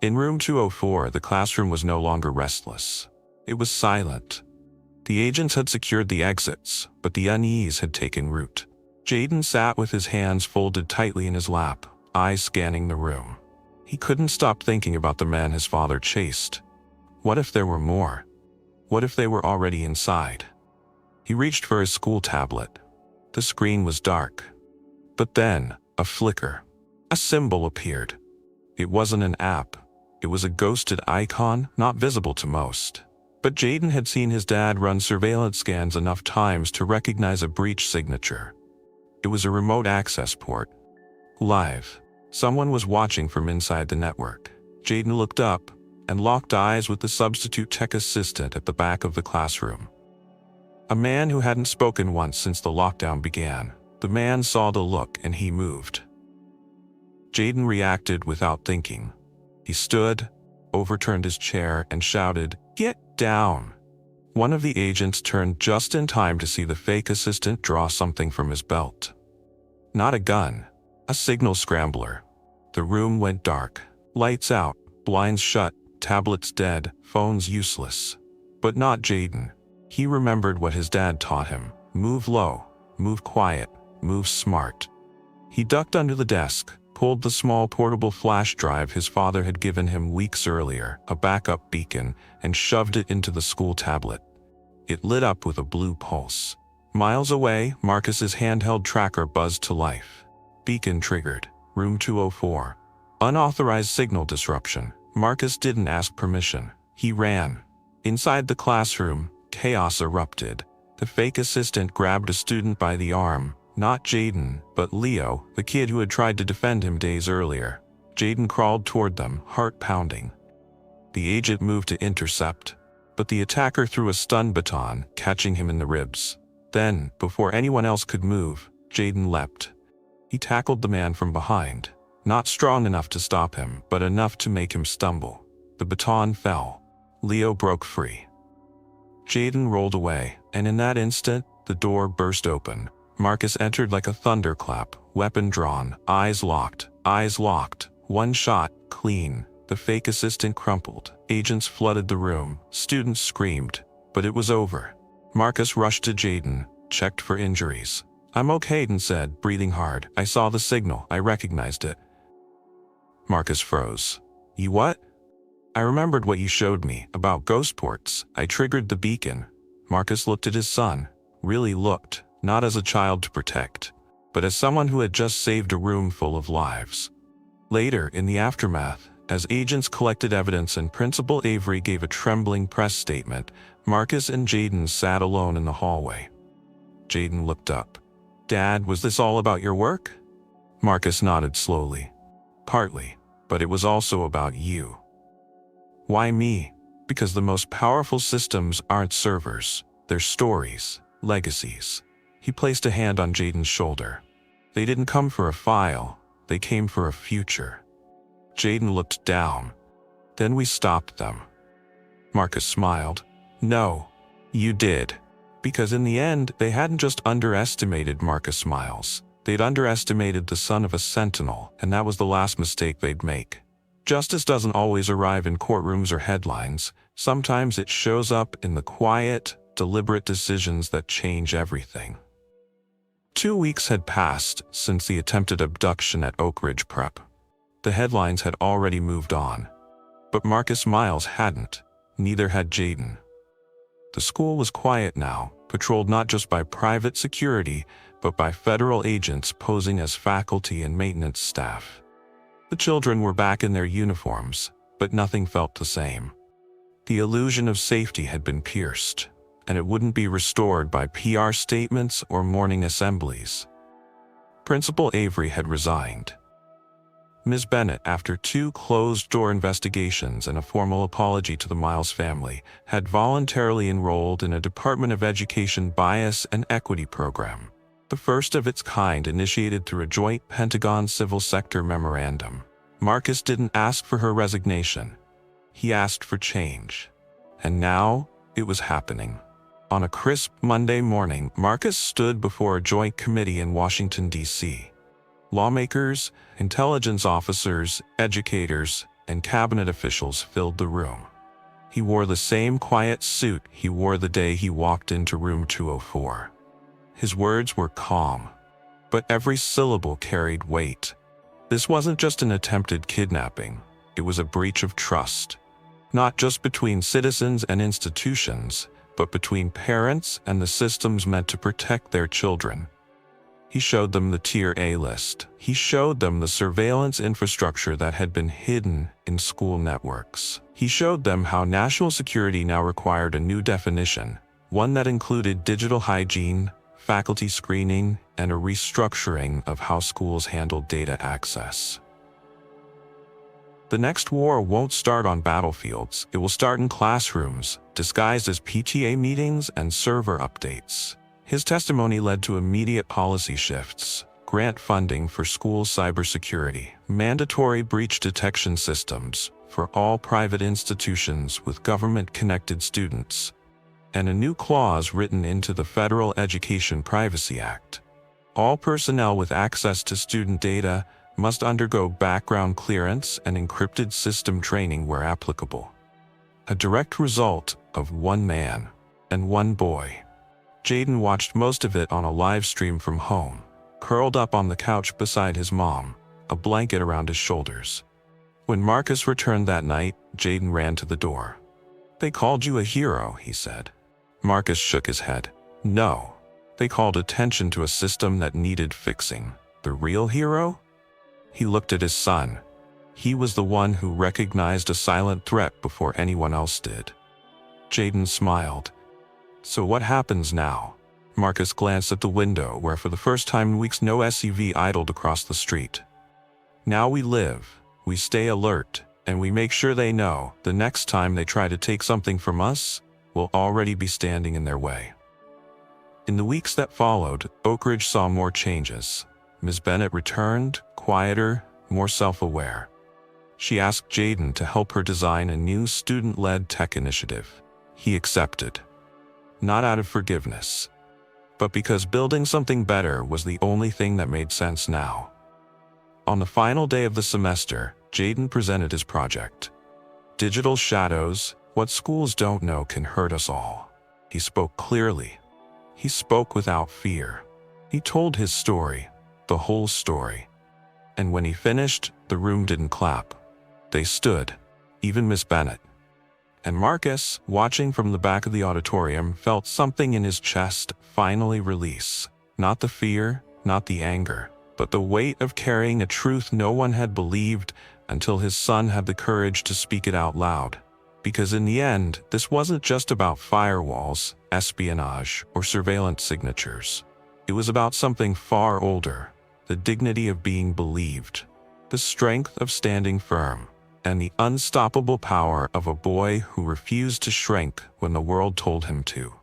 In room 204, the classroom was no longer restless. It was silent. The agents had secured the exits, but the unease had taken root. Jaden sat with his hands folded tightly in his lap, eyes scanning the room. He couldn't stop thinking about the man his father chased. What if there were more? What if they were already inside? He reached for his school tablet. The screen was dark. But then, a flicker. A symbol appeared. It wasn't an app. It was a ghosted icon, not visible to most. But Jaden had seen his dad run surveillance scans enough times to recognize a breach signature. It was a remote access port. Live. Someone was watching from inside the network. Jaden looked up and locked eyes with the substitute tech assistant at the back of the classroom. A man who hadn't spoken once since the lockdown began. The man saw the look and he moved. Jaden reacted without thinking. He stood, overturned his chair, and shouted, "Get down!" One of the agents turned just in time to see the fake assistant draw something from his belt. Not a gun, a signal scrambler. The room went dark. Lights out, blinds shut, tablets dead, phones useless. But not Jaden. He remembered what his dad taught him. Move low, move quiet, move smart. He ducked under the desk, pulled the small portable flash drive his father had given him weeks earlier, a backup beacon, and shoved it into the school tablet. It lit up with a blue pulse. Miles away, Marcus's handheld tracker buzzed to life. Beacon triggered. Room 204. Unauthorized signal disruption. Marcus didn't ask permission. He ran. Inside the classroom, chaos erupted. The fake assistant grabbed a student by the arm. Not Jaden, but Leo, the kid who had tried to defend him days earlier. Jaden crawled toward them, heart pounding. The agent moved to intercept, but the attacker threw a stun baton, catching him in the ribs. Then, before anyone else could move, Jaden leapt. He tackled the man from behind. Not strong enough to stop him, but enough to make him stumble. The baton fell. Leo broke free. Jaden rolled away, and in that instant, the door burst open. Marcus entered like a thunderclap, weapon drawn, eyes locked. One shot, clean. The fake assistant crumpled. Agents flooded the room. Students screamed. But it was over. Marcus rushed to Jaden, checked for injuries. "I'm okay," Jaden said, breathing hard. "I saw the signal. I recognized it." Marcus froze. "You what?" "I remembered what you showed me, about ghost ports. I triggered the beacon." Marcus looked at his son. Really looked. Not as a child to protect, but as someone who had just saved a room full of lives. Later, in the aftermath, as agents collected evidence and Principal Avery gave a trembling press statement, Marcus and Jaden sat alone in the hallway. Jaden looked up. "Dad, was this all about your work?" Marcus nodded slowly. "Partly, but it was also about you." "Why me?" "Because the most powerful systems aren't servers. They're stories, legacies." He placed a hand on Jaden's shoulder. "They didn't come for a file. They came for a future." Jaden looked down. "Then we stopped them." Marcus smiled. "No, you did. Because in the end, they hadn't just underestimated Marcus Miles. They'd underestimated the son of a sentinel, and that was the last mistake they'd make. Justice doesn't always arrive in courtrooms or headlines. Sometimes it shows up in the quiet, deliberate decisions that change everything." 2 weeks had passed since the attempted abduction at Oak Ridge Prep. The headlines had already moved on. But Marcus Miles hadn't. Neither had Jaden. The school was quiet now, patrolled not just by private security, but by federal agents posing as faculty and maintenance staff. The children were back in their uniforms, but nothing felt the same. The illusion of safety had been pierced, and it wouldn't be restored by PR statements or morning assemblies. Principal Avery had resigned. Ms. Bennett, after 2 closed-door investigations and a formal apology to the Miles family, had voluntarily enrolled in a Department of Education bias and equity program, the first of its kind initiated through a joint Pentagon civil sector memorandum. Marcus didn't ask for her resignation. He asked for change. And now, it was happening. On a crisp Monday morning, Marcus stood before a joint committee in Washington, D.C. Lawmakers, intelligence officers, educators, and cabinet officials filled the room. He wore the same quiet suit he wore the day he walked into room 204. His words were calm, but every syllable carried weight. This wasn't just an attempted kidnapping, it was a breach of trust. Not just between citizens and institutions, but between parents and the systems meant to protect their children. He showed them the Tier A list. He showed them the surveillance infrastructure that had been hidden in school networks. He showed them how national security now required a new definition, one that included digital hygiene, faculty screening, and a restructuring of how schools handled data access. The next war won't start on battlefields. It will start in classrooms, disguised as PTA meetings and server updates. His testimony led to immediate policy shifts: grant funding for school cybersecurity, mandatory breach detection systems for all private institutions with government-connected students, and a new clause written into the Federal Education Privacy Act. All personnel with access to student data must undergo background clearance and encrypted system training where applicable. A direct result of one man and one boy. Jaden watched most of it on a live stream from home, curled up on the couch beside his mom, a blanket around his shoulders. When Marcus returned that night, Jaden ran to the door. "They called you a hero," he said. Marcus shook his head. "No. They called attention to a system that needed fixing. The real hero?" He looked at his son. He was the one who recognized a silent threat before anyone else did. Jaden smiled. "So what happens now?" Marcus glanced at the window where for the first time in weeks no SUV idled across the street. "Now we live, we stay alert, and we make sure they know the next time they try to take something from us, we'll already be standing in their way." In the weeks that followed, Oak Ridge saw more changes. Ms. Bennett returned, quieter, more self-aware. She asked Jaden to help her design a new student-led tech initiative. He accepted. Not out of forgiveness, but because building something better was the only thing that made sense now. On the final day of the semester, Jaden presented his project. Digital shadows, what schools don't know can hurt us all. He spoke clearly. He spoke without fear. He told his story, the whole story. And when he finished, the room didn't clap. They stood, even Miss Bennett. And Marcus, watching from the back of the auditorium, felt something in his chest finally release. Not the fear, not the anger, but the weight of carrying a truth no one had believed until his son had the courage to speak it out loud. Because in the end, this wasn't just about firewalls, espionage, or surveillance signatures. It was about something far older, the dignity of being believed, the strength of standing firm, and the unstoppable power of a boy who refused to shrink when the world told him to.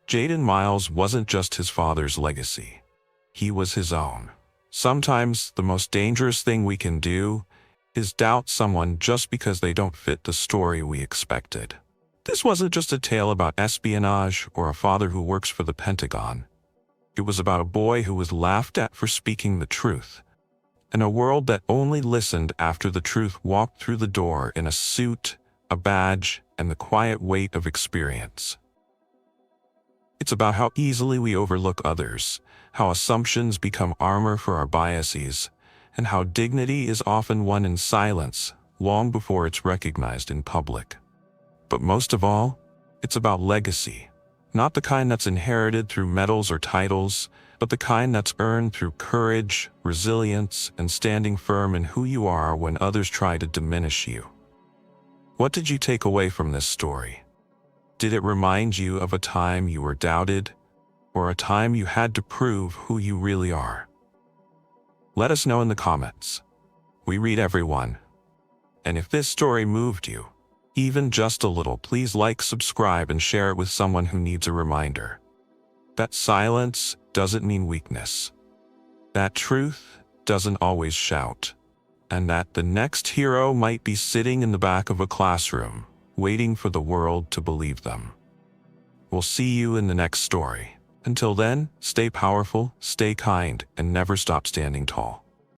Jaden Miles wasn't just his father's legacy. He was his own. Sometimes the most dangerous thing we can do is doubt someone just because they don't fit the story we expected. This wasn't just a tale about espionage or a father who works for the Pentagon. It was about a boy who was laughed at for speaking the truth, and a world that only listened after the truth walked through the door in a suit, a badge, and the quiet weight of experience. It's about how easily we overlook others, how assumptions become armor for our biases, and how dignity is often won in silence long before it's recognized in public. But most of all, it's about legacy. Not the kind that's inherited through medals or titles, but the kind that's earned through courage, resilience, and standing firm in who you are when others try to diminish you. What did you take away from this story? Did it remind you of a time you were doubted, or a time you had to prove who you really are? Let us know in the comments. We read everyone. And if this story moved you, even just a little, please like, subscribe, and share it with someone who needs a reminder that silence doesn't mean weakness, that truth doesn't always shout, and that the next hero might be sitting in the back of a classroom, waiting for the world to believe them. We'll see you in the next story. Until then, stay powerful, stay kind, and never stop standing tall.